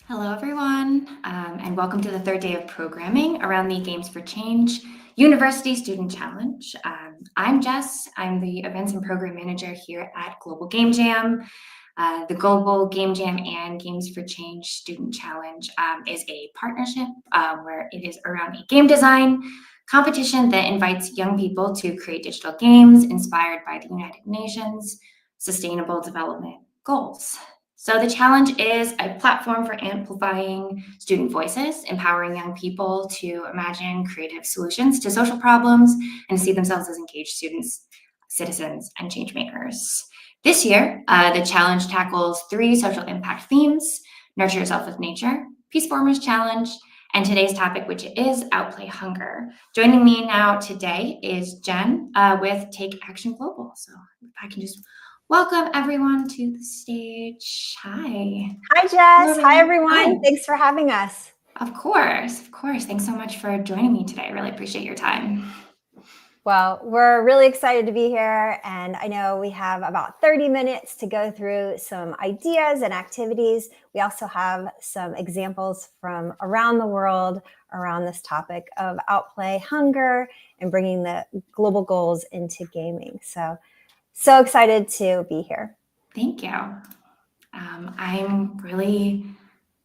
Hello, everyone, and welcome to the third day of programming around the Games for Change University Student Challenge. I'm Jess. I'm the Events and Program Manager here at Global Game Jam. The Global Game Jam and Games for Change Student Challenge is a partnership where it is around a game design competition that invites young people to create digital games inspired by the United Nations Sustainable Development Goals. So the challenge is a platform for amplifying student voices, empowering young people to imagine creative solutions to social problems and see themselves as engaged students, citizens, and change makers. This year, the challenge tackles 3 social impact themes: Nurture Yourself with Nature, Peace Formers Challenge, and today's topic, which is Outplay Hunger. Joining me now today is Jen with Take Action Global. So if I can just welcome everyone to the stage. Hi. Hi, Jess. Hi, everyone. Hi. Thanks for having us. Of course. Thanks so much for joining me today. I really appreciate your time. Well, we're really excited to be here, and I know we have about 30 minutes to go through some ideas and activities. We also have some examples from around the world around this topic of outplay, hunger, and bringing the global goals into gaming. So excited to be here. Thank you. I'm really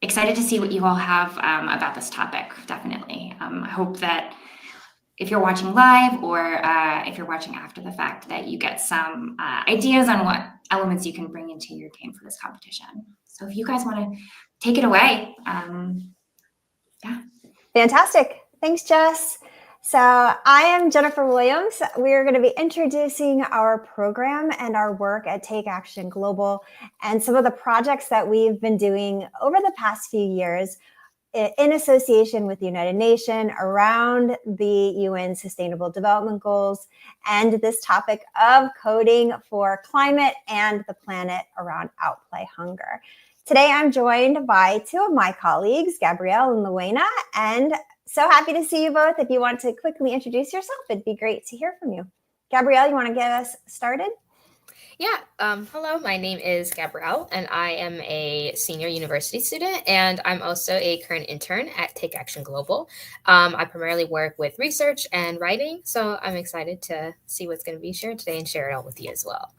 excited to see what you all have about this topic, definitely. I hope that if you're watching live or if you're watching after the fact, that you get some ideas on what elements you can bring into your game for this competition. So if you guys want to take it away, yeah. Fantastic. Thanks, Jess. So I am Jennifer Williams. We're going to be introducing our program and our work at Take Action Global and some of the projects that we've been doing over the past few years in association with the United Nations around the UN Sustainable Development Goals and this topic of coding for climate and the planet around outplay hunger. Today, I'm joined by 2 of my colleagues, Gabrielle and Luena, and so happy to see you both. If you want to quickly introduce yourself, it'd be great to hear from you. Gabrielle, you want to get us started? Yeah. Hello, my name is Gabrielle, and I am a senior university student, and I'm also a current intern at Take Action Global. I primarily work with research and writing, so I'm excited to see what's going to be shared today and share it all with you as well.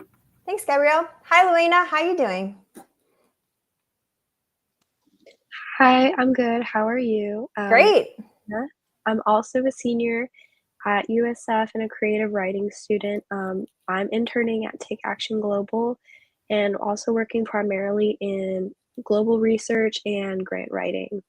Thanks, Gabrielle. Hi, Luena. How are you doing? Hi, I'm good. How are you? Great. I'm also a senior at USF and a creative writing student. I'm interning at Take Action Global and also working primarily in global research and grant writing.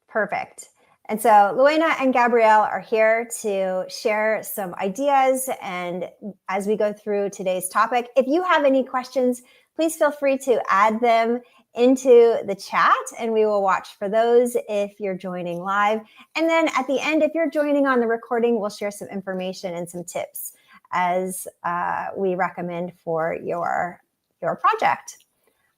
Perfect. And so Luena and Gabrielle are here to share some ideas. And as we go through today's topic, if you have any questions, please feel free to add them into the chat and we will watch for those if you're joining live. And then at the end, if you're joining on the recording, we'll share some information and some tips as we recommend for your project.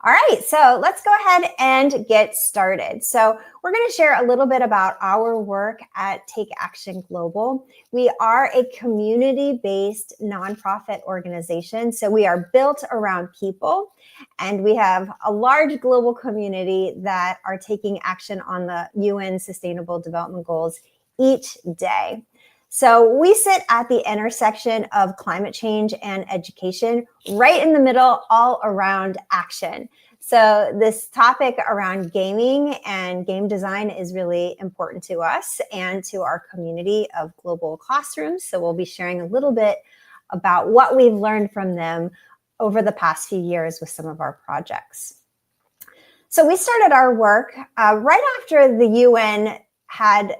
All right, so let's go ahead and get started. So we're going to share a little bit about our work at Take Action Global. We are a community-based nonprofit organization. So we are built around people, and we have a large global community that are taking action on the UN Sustainable Development Goals each day. So we sit at the intersection of climate change and education, right in the middle, all around action. So this topic around gaming and game design is really important to us and to our community of global classrooms. So we'll be sharing a little bit about what we've learned from them over the past few years with some of our projects. So we started our work right after the UN had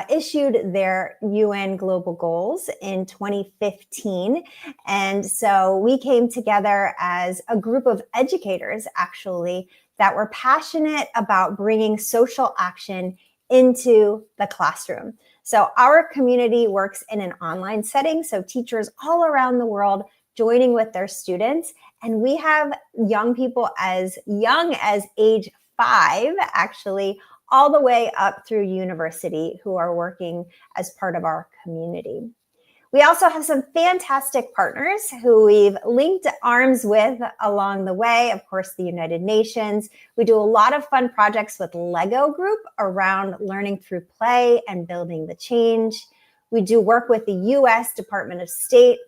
issued their UN global goals in 2015. And so we came together as a group of educators, actually, that were passionate about bringing social action into the classroom. So our community works in an online setting, so teachers all around the world joining with their students. And we have young people as young as age 5, actually, all the way up through university who are working as part of our community. We also have some fantastic partners who we've linked arms with along the way. Of course, the United Nations. We do a lot of fun projects with Lego Group around learning through play and building the change. We do work with the US Department of State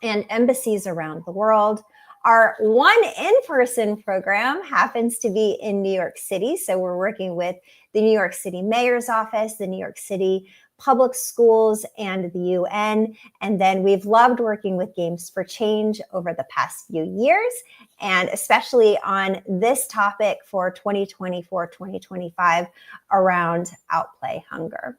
and embassies around the world. Our one in-person program happens to be in New York City. So we're working with the New York City Mayor's Office, the New York City Public Schools, and the UN. And then we've loved working with Games for Change over the past few years, and especially on this topic for 2024-2025 around Outplay hunger.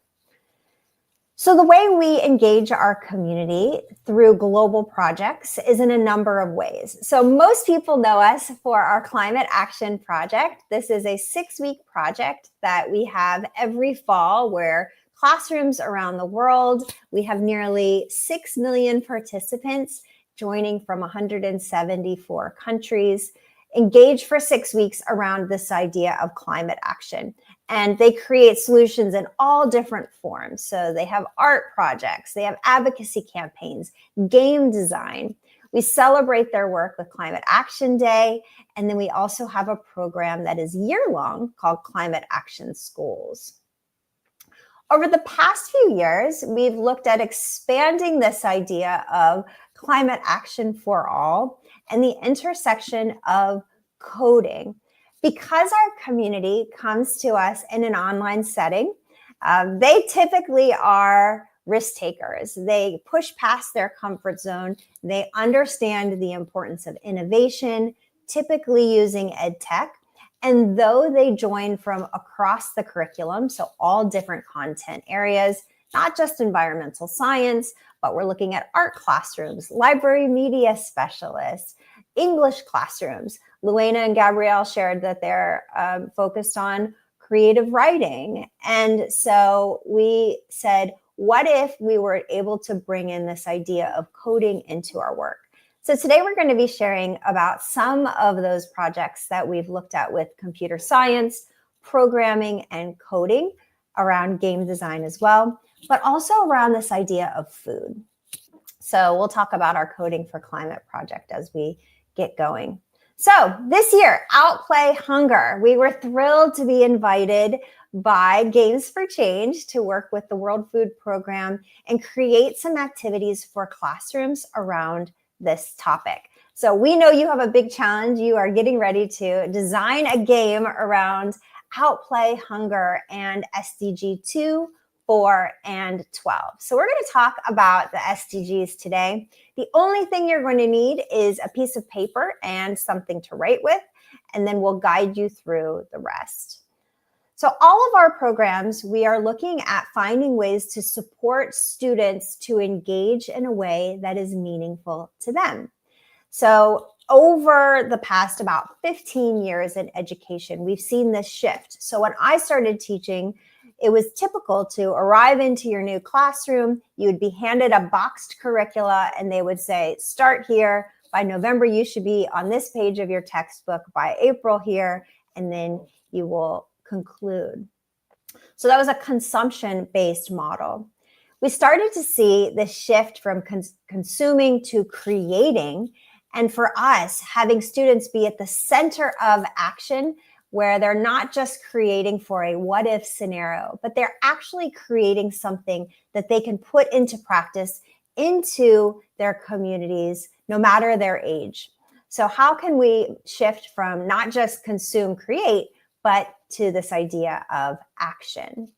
So the way we engage our community through global projects is in a number of ways. So most people know us for our Climate Action Project. This is a 6-week project that we have every fall where classrooms around the world, we have nearly 6 million participants joining from 174 countries, engage for 6 weeks around this idea of climate action. And they create solutions in all different forms. So they have art projects, they have advocacy campaigns, game design. We celebrate their work with Climate Action Day. And then we also have a program that is year-long called Climate Action Schools. Over the past few years, we've looked at expanding this idea of climate action for all and the intersection of coding. Because our community comes to us in an online setting, they typically are risk takers. They push past their comfort zone. They understand the importance of innovation, typically using ed tech. And though they join from across the curriculum, so all different content areas, not just environmental science, but we're looking at art classrooms, library media specialists, English classrooms. Luana and Gabrielle shared that they're focused on creative writing. And so we said, what if we were able to bring in this idea of coding into our work? So today we're going to be sharing about some of those projects that we've looked at with computer science, programming, and coding around game design as well, but also around this idea of food. So we'll talk about our Coding for Climate project as we get going. So this year, Outplay Hunger. We were thrilled to be invited by Games for Change to work with the World Food Program and create some activities for classrooms around this topic. So we know you have a big challenge. You are getting ready to design a game around Outplay Hunger and SDG 2, 4, and 12. So we're going to talk about the SDGs today. The only thing you're going to need is a piece of paper and something to write with, and then we'll guide you through the rest. So all of our programs, we are looking at finding ways to support students to engage in a way that is meaningful to them. So over the past about 15 years in education, we've seen this shift. So when I started teaching, it was typical to arrive into your new classroom, you would be handed a boxed curricula and they would say, start here, by November you should be on this page of your textbook, by April here, and then you will conclude. So that was a consumption-based model. We started to see the shift from consuming to creating, and for us, having students be at the center of action, where they're not just creating for a what if scenario, but they're actually creating something that they can put into practice into their communities, no matter their age. So how can we shift from not just consume, create, but to this idea of action?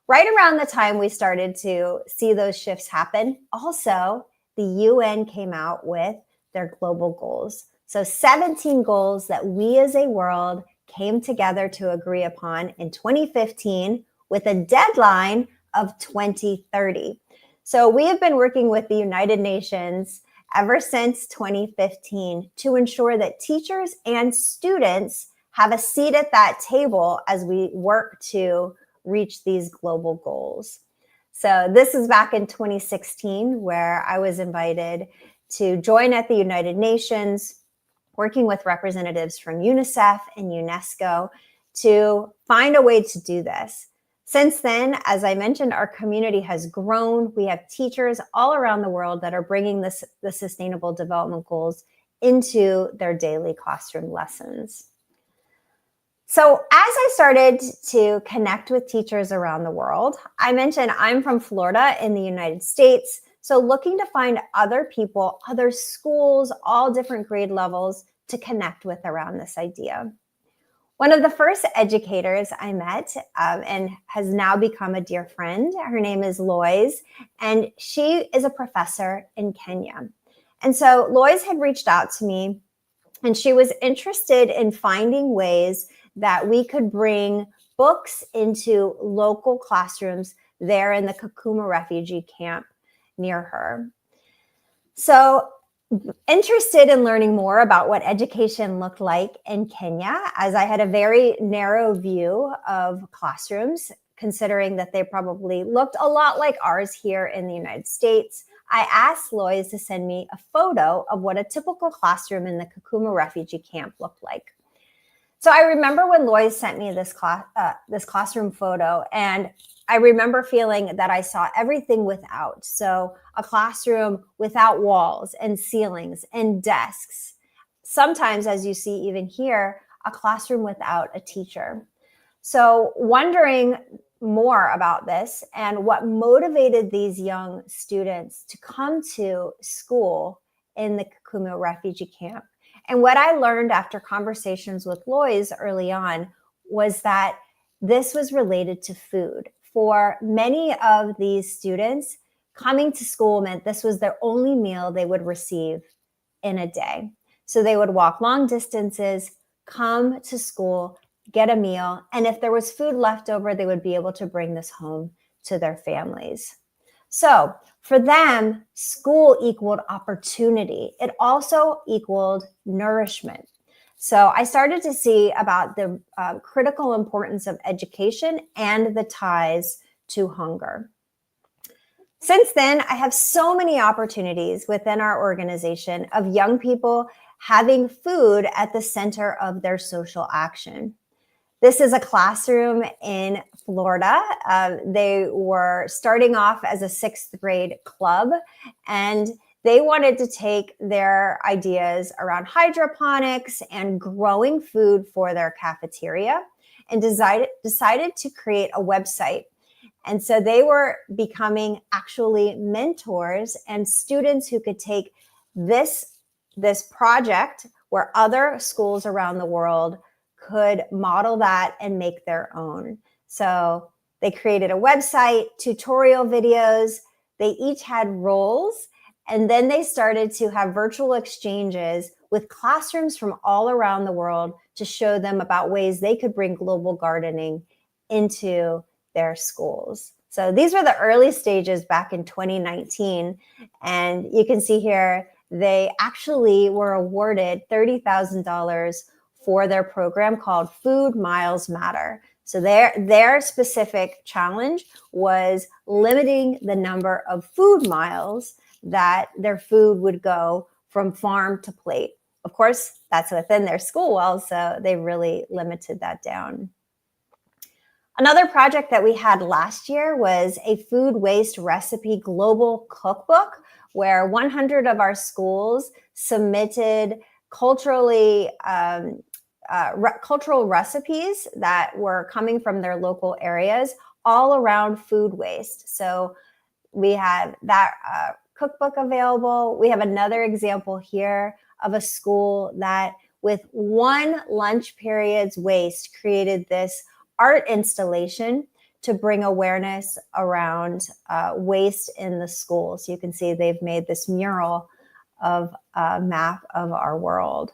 Right around the time we started to see those shifts happen, also the UN came out with their global goals. So 17 goals that we as a world came together to agree upon in 2015 with a deadline of 2030. So we have been working with the United Nations ever since 2015 to ensure that teachers and students have a seat at that table as we work to reach these global goals. So this is back in 2016 where I was invited to join at the United Nations, working with representatives from UNICEF and UNESCO to find a way to do this. Since then, as I mentioned, our community has grown. We have teachers all around the world that are bringing the Sustainable Development Goals into their daily classroom lessons. So as I started to connect with teachers around the world, I mentioned I'm from Florida in the United States. So looking to find other people, other schools, all different grade levels to connect with around this idea. One of the first educators I met and has now become a dear friend, her name is Lois, and she is a professor in Kenya. And so Lois had reached out to me, and she was interested in finding ways that we could bring books into local classrooms there in the Kakuma refugee camp near her. So interested in learning more about what education looked like in Kenya, as I had a very narrow view of classrooms, considering that they probably looked a lot like ours here in the United States. I asked Lois to send me a photo of what a typical classroom in the Kakuma refugee camp looked like. So I remember when Lois sent me this classroom photo, and I remember feeling that I saw everything without. So a classroom without walls and ceilings and desks. Sometimes, as you see even here, a classroom without a teacher. So wondering more about this and what motivated these young students to come to school in the Kakuma refugee camp. And what I learned after conversations with Lois early on was that this was related to food. For many of these students, coming to school meant this was their only meal they would receive in a day. So they would walk long distances, come to school, get a meal, and if there was food left over, they would be able to bring this home to their families. So for them, school equaled opportunity. It also equaled nourishment. So I started to see about the critical importance of education and the ties to hunger. Since then, I have so many opportunities within our organization of young people having food at the center of their social action. This is a classroom in Florida. They were starting off as a 6th grade club, and they wanted to take their ideas around hydroponics and growing food for their cafeteria and decided to create a website. And so they were becoming actually mentors and students who could take this project where other schools around the world could model that and make their own. So they created a website, tutorial videos. They each had roles, and then they started to have virtual exchanges with classrooms from all around the world to show them about ways they could bring global gardening into their schools. So these were the early stages back in 2019. And you can see here, they actually were awarded $30,000 for their program called Food Miles Matter. So their specific challenge was limiting the number of food miles that their food would go from farm to plate. Of course, that's within their school walls, so they really limited that down. Another project that we had last year was a food waste recipe global cookbook, where 100 of our schools submitted cultural recipes that were coming from their local areas all around food waste. So we have that cookbook available. We have another example here of a school that with one lunch period's waste created this art installation to bring awareness around waste in the school. So you can see they've made this mural of a map of our world.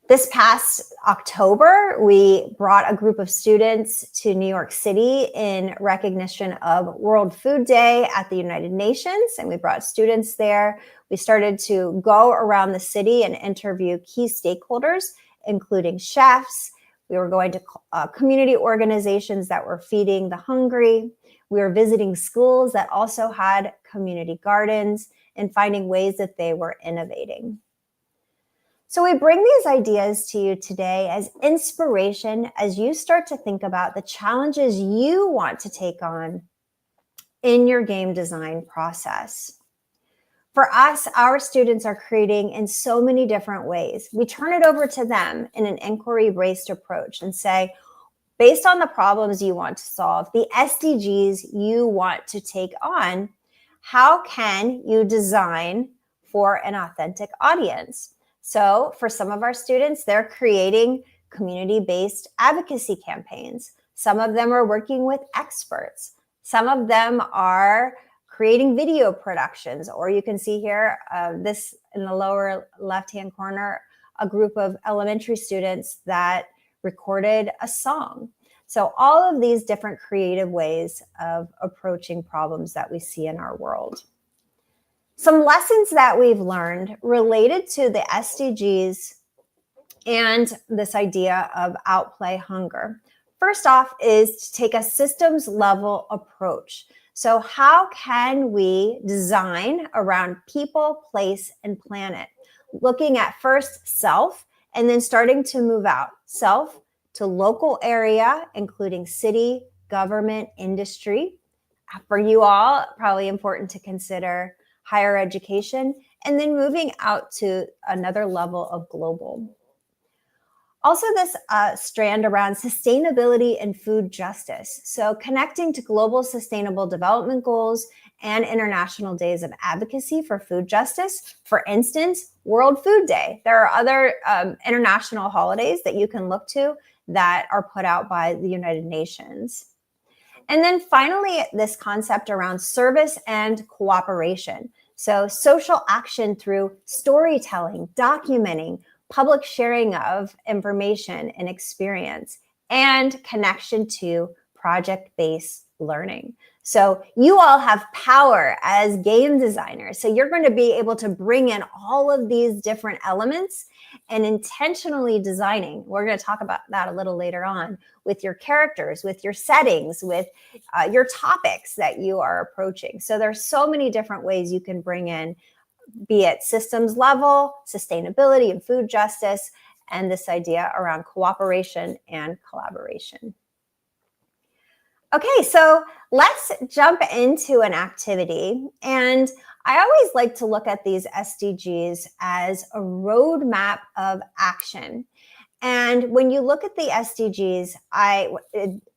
This past October, we brought a group of students to New York City in recognition of World Food Day at the United Nations, and we brought students there. We started to go around the city and interview key stakeholders, including chefs. We were going to community organizations that were feeding the hungry. We were visiting schools that also had community gardens and finding ways that they were innovating. So we bring these ideas to you today as inspiration as you start to think about the challenges you want to take on in your game design process. For us, our students are creating in so many different ways. We turn it over to them in an inquiry-based approach and say, based on the problems you want to solve, the SDGs you want to take on, how can you design for an authentic audience? So for some of our students, they're creating community-based advocacy campaigns. Some of them are working with experts. Some of them are creating video productions, or you can see here, this in the lower left-hand corner, a group of elementary students that recorded a song. So all of these different creative ways of approaching problems that we see in our world. Some lessons that we've learned related to the SDGs and this idea of outplay hunger. First off is to take a systems level approach. So how can we design around people, place, and planet? Looking at first self and then starting to move out. Self to local area, including city, government, industry. For you all, probably important to consider higher education, and then moving out to another level of global. Also, this strand around sustainability and food justice. So connecting to global sustainable development goals and international days of advocacy for food justice. For instance, World Food Day. There are other international holidays that you can look to that are put out by the United Nations. And then finally, this concept around service and cooperation. So social action through storytelling, documenting, public sharing of information and experience, and connection to project-based learning. So you all have power as game designers. So you're going to be able to bring in all of these different elements and intentionally designing. We're going to talk about that a little later on with your characters, with your settings, with your topics that you are approaching. So there's so many different ways you can bring in, be it systems level, sustainability and food justice, and this idea around cooperation and collaboration. Okay, so let's jump into an activity. And I always like to look at these SDGs as a roadmap of action. And when you look at the SDGs,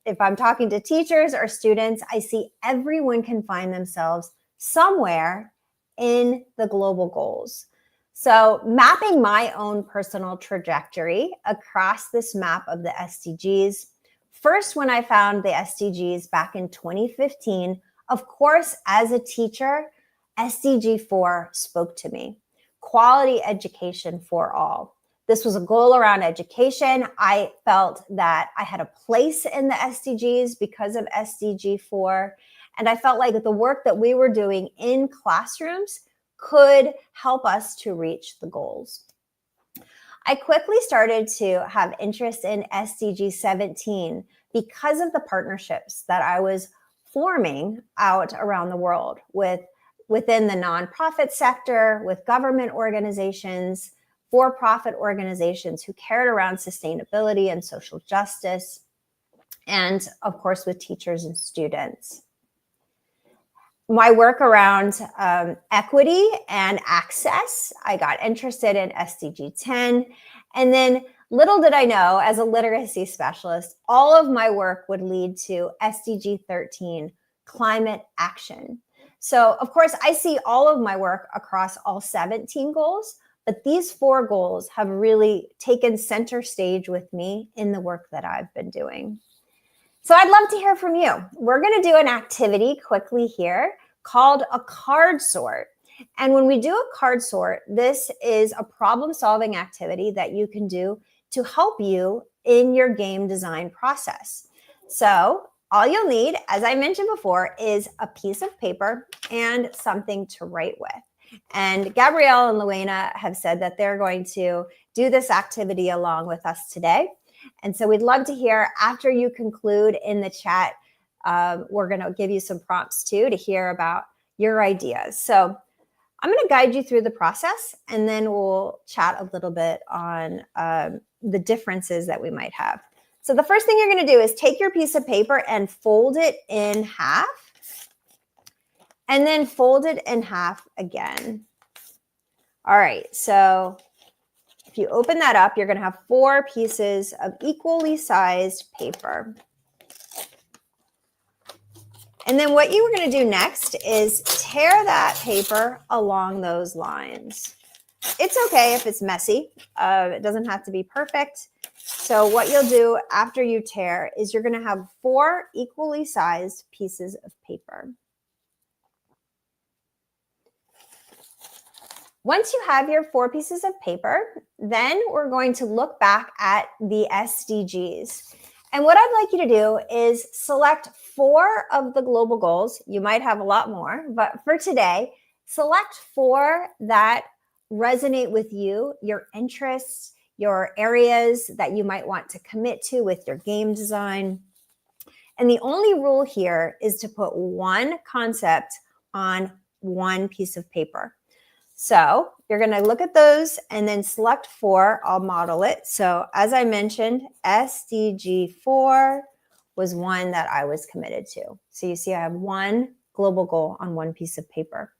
if I'm talking to teachers or students, I see everyone can find themselves somewhere in the global goals. So mapping my own personal trajectory across this map of the SDGs. First, when I found the SDGs back in 2015, of course, as a teacher, SDG 4 spoke to me. Quality education for all. This was a goal around education. I felt that I had a place in the SDGs because of SDG 4. And I felt like the work that we were doing in classrooms could help us to reach the goals. I quickly started to have interest in SDG 17 because of the partnerships that I was forming out around the world within the nonprofit sector, with government organizations, for-profit organizations who cared around sustainability and social justice, and of course with teachers and students. My work around equity and access, I got interested in SDG 10. And then little did I know, as a literacy specialist, all of my work would lead to SDG 13, climate action. So of course, I see all of my work across all 17 goals, but these 4 goals have really taken center stage with me in the work that I've been doing. So I'd love to hear from you. We're going to do an activity quickly here called a card sort. And when we do a card sort, this is a problem-solving activity that you can do to help you in your game design process. So all you'll need, as I mentioned before, is a piece of paper and something to write with. And Gabrielle and Luena have said that they're going to do this activity along with us today. And so we'd love to hear, after you conclude in the chat, we're going to give you some prompts too to hear about your ideas. So I'm going to guide you through the process, and then we'll chat a little bit on the differences that we might have. So the first thing you're going to do is take your piece of paper and fold it in half, and then fold it in half again. All right, so if you open that up, you're going to have 4 pieces of equally sized paper. And then what you are going to do next is tear that paper along those lines. It's okay if it's messy. It doesn't have to be perfect. So what you'll do after you tear is you're going to have 4 equally sized pieces of paper. Once you have your 4 pieces of paper, then we're going to look back at the SDGs. And what I'd like you to do is select 4 of the global goals. You might have a lot more, but for today, select 4 that resonate with you, your interests, your areas that you might want to commit to with your game design. And the only rule here is to put 1 concept on 1 piece of paper. So you're going to look at those and then select 4. I'll model it. So as I mentioned, SDG 4 was one that I was committed to. So you see I have 1 global goal on 1 piece of paper.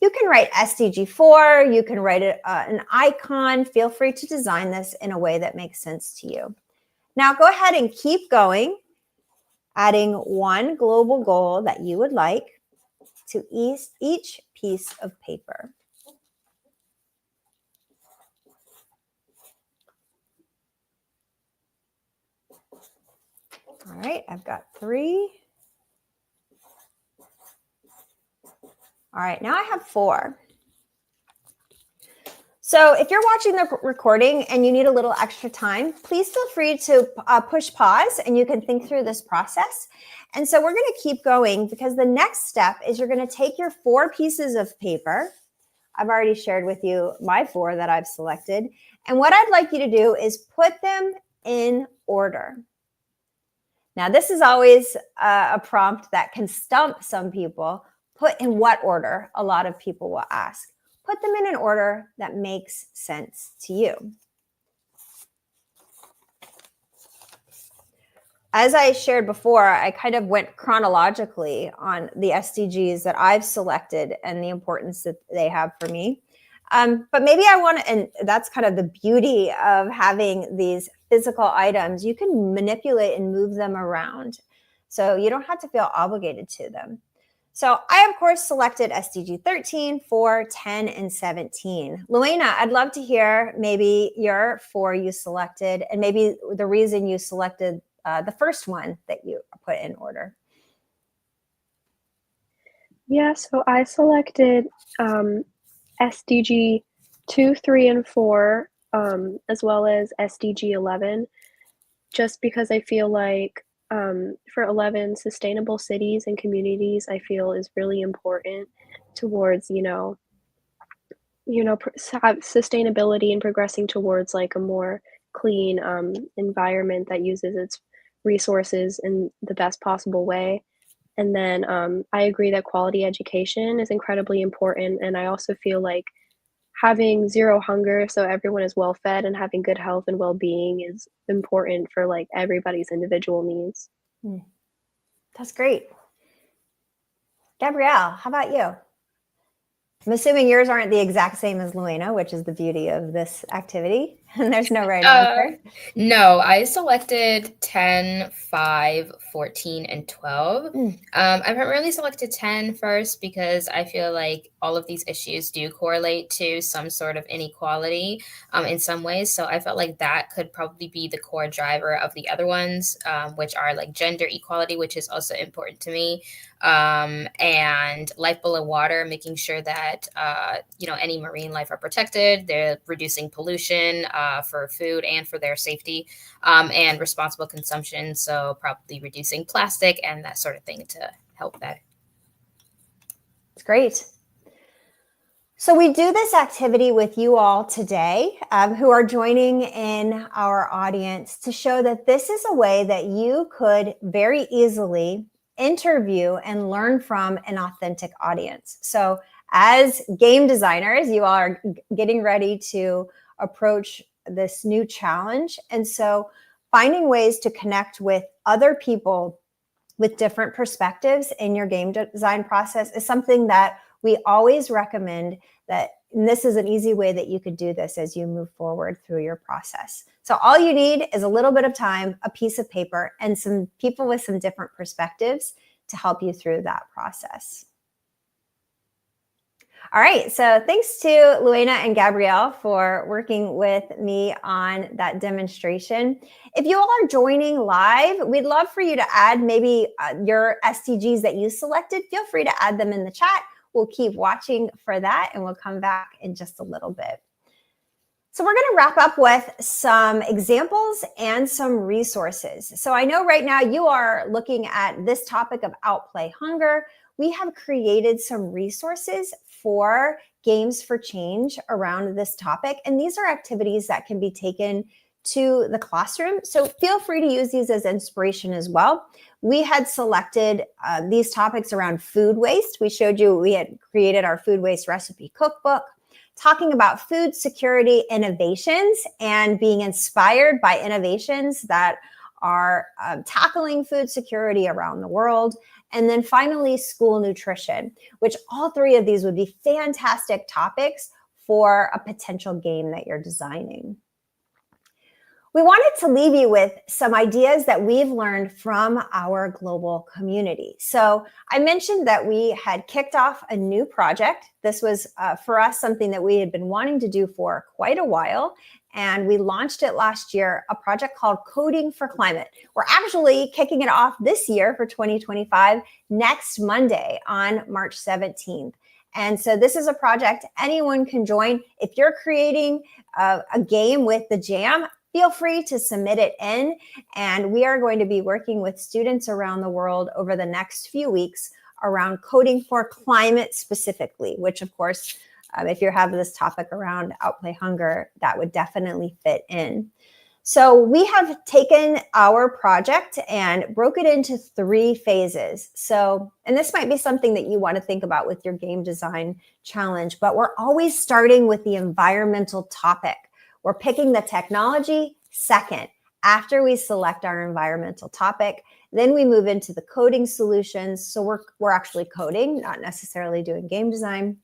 You can write SDG 4. You can write an icon. Feel free to design this in a way that makes sense to you. Now go ahead and keep going, adding 1 global goal that you would like to each piece of paper. All right, I've got 3. All right, now I have 4. So if you're watching the recording and you need a little extra time, please feel free to push pause and you can think through this process. And so we're going to keep going because the next step is you're going to take your 4 pieces of paper. I've already shared with you my 4 that I've selected. And what I'd like you to do is put them in order. Now, this is always a prompt that can stump some people. Put in what order? A lot of people will ask. Put them in an order that makes sense to you. As I shared before, I kind of went chronologically on the SDGs that I've selected and the importance that they have for me. But maybe I want to, and that's kind of the beauty of having these physical items. You can manipulate and move them around. So you don't have to feel obligated to them. So I, of course, selected SDG 13, 4, 10, and 17. Luena, I'd love to hear maybe your 4 you selected and maybe the reason you selected the first one that you put in order. Yeah, so I selected SDG 2, 3, and 4, as well as SDG 11, just because I feel like for 11, sustainable cities and communities, I feel is really important towards, sustainability and progressing towards like a more clean environment that uses its resources in the best possible way. And then I agree that quality education is incredibly important. And I also feel like having zero hunger so everyone is well fed and having good health and well-being is important for like everybody's individual needs. That's great. Gabrielle, how about you? I'm assuming yours aren't the exact same as Luena, which is the beauty of this activity. There's no right answer. No, I selected 10, 5, 14, and 12. I primarily selected 10 first because I feel like all of these issues do correlate to some sort of inequality in some ways. So I felt like that could probably be the core driver of the other ones, which are like gender equality, which is also important to me, and life below water, making sure that any marine life are protected. They're reducing pollution for food and for their safety, and responsible consumption. So probably reducing plastic and that sort of thing to help that. It's great. So we do this activity with you all today who are joining in our audience to show that this is a way that you could very easily interview and learn from an authentic audience. So as game designers, you are getting ready to approach this new challenge. And so finding ways to connect with other people with different perspectives in your game design process is something that we always recommend. That, and this is an easy way that you could do this as you move forward through your process. So all you need is a little bit of time, a piece of paper, and some people with some different perspectives to help you through that process. All right, so thanks to Luena and Gabrielle for working with me on that demonstration. If you all are joining live, we'd love for you to add maybe your SDGs that you selected. Feel free to add them in the chat. We'll keep watching for that, and we'll come back in just a little bit. So we're going to wrap up with some examples and some resources. So I know right now you are looking at this topic of outplay hunger. We have created some resources for games for change around this topic. And these are activities that can be taken to the classroom. So feel free to use these as inspiration as well. We had selected these topics around food waste. We showed you we had created our food waste recipe cookbook, talking about food security innovations and being inspired by innovations that are tackling food security around the world. And then finally, school nutrition, which all three of these would be fantastic topics for a potential game that you're designing. We wanted to leave you with some ideas that we've learned from our global community. So I mentioned that we had kicked off a new project. This was for us something that we had been wanting to do for quite a while. And we launched it last year, a project called Coding for Climate. We're actually kicking it off this year for 2025, next Monday on March 17th. And so this is a project anyone can join. If you're creating a game with the Jam, feel free to submit it in. And we are going to be working with students around the world over the next few weeks around coding for climate specifically, which of course, if you have this topic around outplay hunger, that would definitely fit in. So we have taken our project and broke it into 3 phases. So, and this might be something that you want to think about with your game design challenge, but we're always starting with the environmental topic. We're picking the technology second. After we select our environmental topic, then we move into the coding solutions. So we're actually coding, not necessarily doing game design.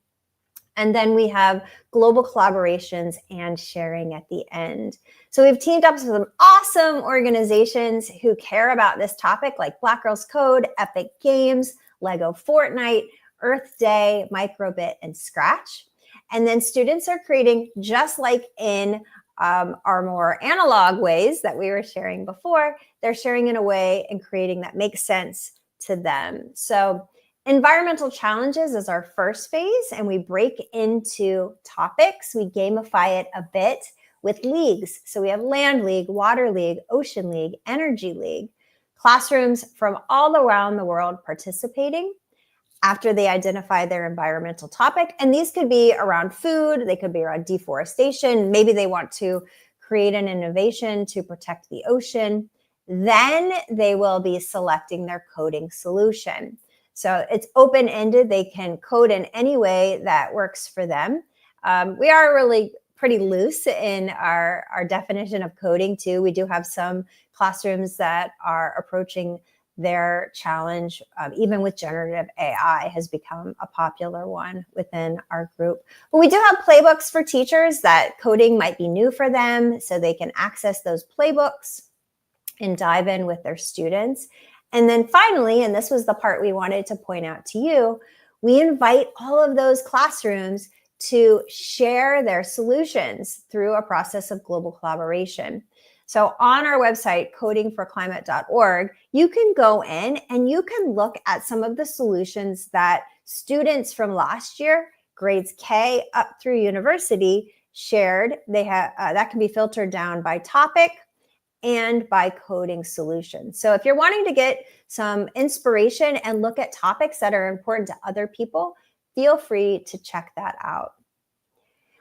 And then we have global collaborations and sharing at the end. So we've teamed up with some awesome organizations who care about this topic, like Black Girls Code, Epic Games, Lego Fortnite, Earth Day, Microbit, and Scratch. And then students are creating, just like in our more analog ways that we were sharing before, they're sharing in a way and creating that makes sense to them. So environmental challenges is our first phase, and we break into topics. We gamify it a bit with leagues. So we have Land League, Water League, Ocean League, Energy League, classrooms from all around the world participating after they identify their environmental topic. And these could be around food, they could be around deforestation, maybe they want to create an innovation to protect the ocean. Then they will be selecting their coding solution. So it's open-ended. They can code in any way that works for them. We are really pretty loose in our definition of coding too. We do have some classrooms that are approaching their challenge, even with generative AI, has become a popular one within our group. But we do have playbooks for teachers that coding might be new for them, so they can access those playbooks and dive in with their students. And then finally, and this was the part we wanted to point out to you, we invite all of those classrooms to share their solutions through a process of global collaboration. So on our website, codingforclimate.org, you can go in and you can look at some of the solutions that students from last year, grades K up through university, shared. They have that can be filtered down by topic and by coding solutions. So if you're wanting to get some inspiration and look at topics that are important to other people, feel free to check that out.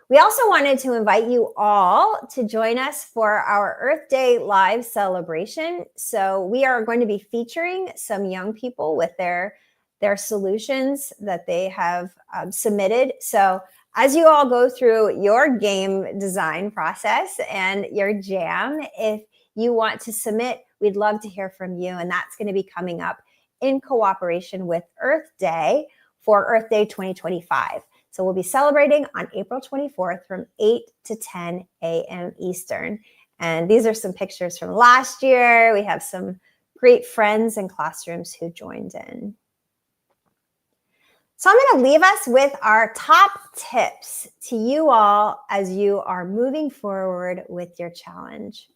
We also wanted to invite you all to join us for our Earth Day live celebration. So we are going to be featuring some young people with their solutions that they have submitted. So as you all go through your game design process and your jam, if you want to submit, we'd love to hear from you. And that's going to be coming up in cooperation with Earth Day for Earth Day 2025. So we'll be celebrating on April 24th from 8 to 10 a.m. Eastern. And these are some pictures from last year. We have some great friends and classrooms who joined in. So I'm going to leave us with our top tips to you all as you are moving forward with your challenge.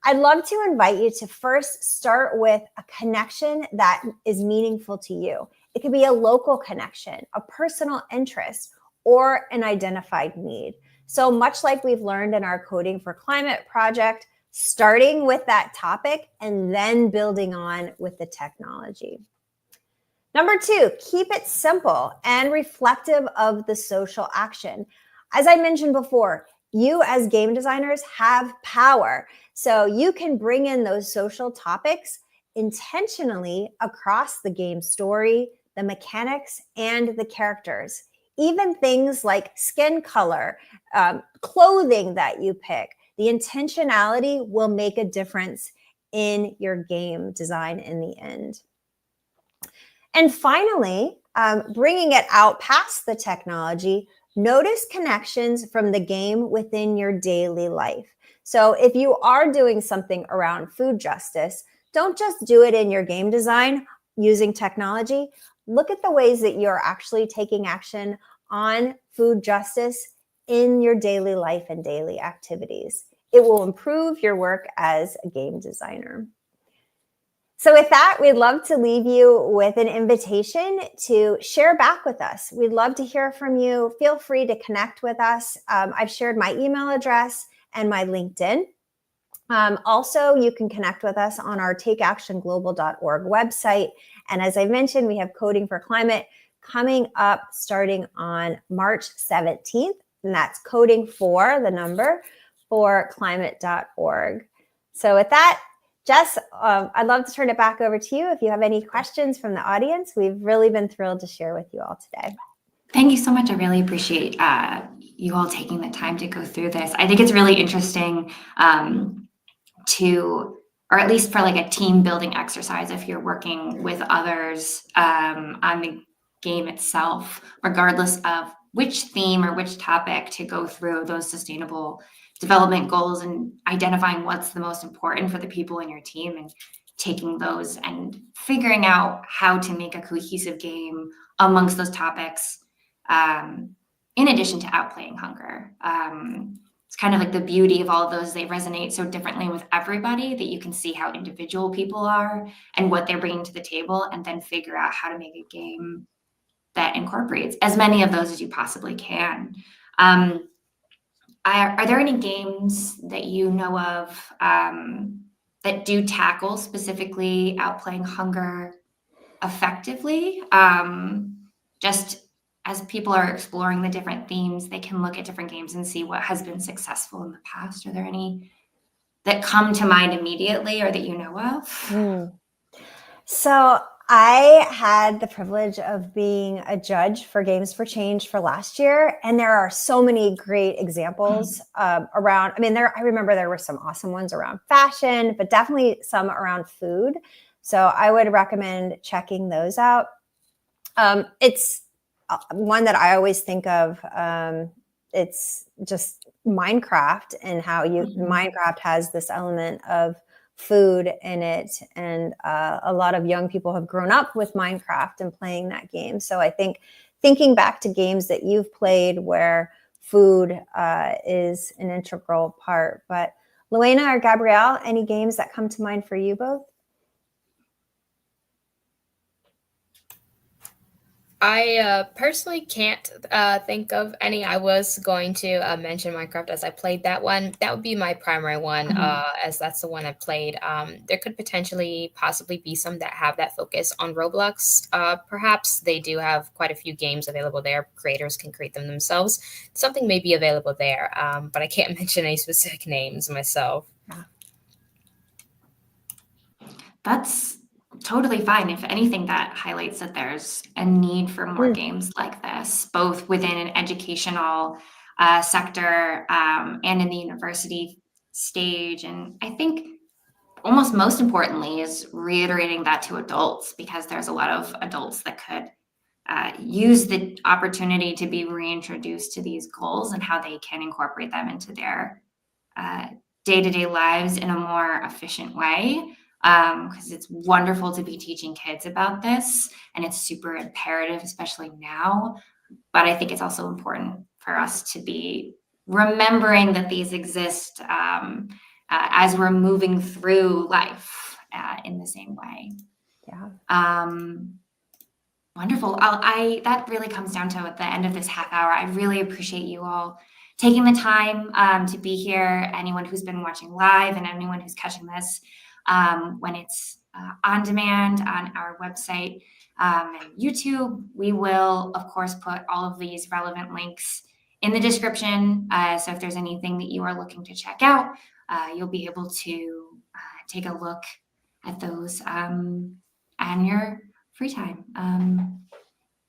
I'd love to invite you to first start with a connection that is meaningful to you. It could be a local connection, a personal interest, or an identified need. So much like we've learned in our Coding for Climate project, starting with that topic and then building on with the technology. Number 2, keep it simple and reflective of the social action. As I mentioned before, you as game designers have power. So you can bring in those social topics intentionally across the game story, the mechanics, and the characters. Even things like skin color, clothing that you pick, the intentionality will make a difference in your game design in the end. And finally, bringing it out past the technology, notice connections from the game within your daily life. So if you are doing something around food justice, don't just do it in your game design using technology. Look at the ways that you're actually taking action on food justice in your daily life and daily activities. It will improve your work as a game designer. So with that, we'd love to leave you with an invitation to share back with us. We'd love to hear from you. Feel free to connect with us. I've shared my email address and my LinkedIn. Also, you can connect with us on our takeactionglobal.org website. And as I mentioned, we have Coding for Climate coming up starting on March 17th. And that's coding for the number for climate.org. So with that, Jess, I'd love to turn it back over to you. If you have any questions from the audience, we've really been thrilled to share with you all today. Thank you so much. I really appreciate you all taking the time to go through this. I think it's really interesting or at least for like a team building exercise, if you're working with others on the game itself, regardless of which theme or which topic, to go through those sustainable development goals and identifying what's the most important for the people in your team and taking those and figuring out how to make a cohesive game amongst those topics, in addition to outplaying hunger. It's kind of like the beauty of all of those. They resonate so differently with everybody that you can see how individual people are and what they're bringing to the table, and then figure out how to make a game that incorporates as many of those as you possibly can. Are there any games that you know of that do tackle specifically outplaying hunger effectively? Just as people are exploring the different themes, they can look at different games and see what has been successful in the past. Are there any that come to mind immediately or that you know of? So I had the privilege of being a judge for Games for Change for last year, and there are so many great examples around. I mean, I remember there were some awesome ones around fashion, but definitely some around food So I would recommend checking those out. It's one that I always think of. It's just Minecraft and how Minecraft has this element of food in it. And a lot of young people have grown up with Minecraft and playing that game. So I think thinking back to games that you've played where food is an integral part. But Luena or Gabrielle, any games that come to mind for you both? I personally can't think of any. I was going to mention Minecraft as I played that one. That would be my primary one, as that's the one I played. There could possibly be some that have that focus on Roblox. Perhaps they do have quite a few games available there. Creators can create them themselves. Something may be available there, but I can't mention any specific names myself. That's totally fine. If anything, that highlights that there's a need for more games like this, both within an educational sector and in the university stage. And I think almost most importantly is reiterating that to adults, because there's a lot of adults that could use the opportunity to be reintroduced to these goals and how they can incorporate them into their day-to-day lives in a more efficient way. Because it's wonderful to be teaching kids about this, and it's super imperative, especially now. But I think it's also important for us to be remembering that these exist as we're moving through life in the same way. Yeah. Wonderful. That really comes down to at the end of this half hour. I really appreciate you all taking the time to be here. Anyone who's been watching live and anyone who's catching this when it's on demand on our website and YouTube. We will, of course, put all of these relevant links in the description. So if there's anything that you are looking to check out, you'll be able to take a look at those on your free time.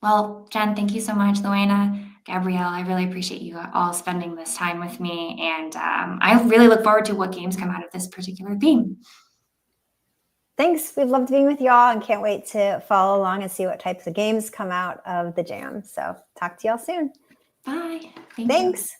Well, Jen, thank you so much. Luena, Gabrielle, I really appreciate you all spending this time with me. And I really look forward to what games come out of this particular theme. Thanks. We've loved being with y'all and can't wait to follow along and see what types of games come out of the jam. So talk to y'all soon. Bye. Thanks.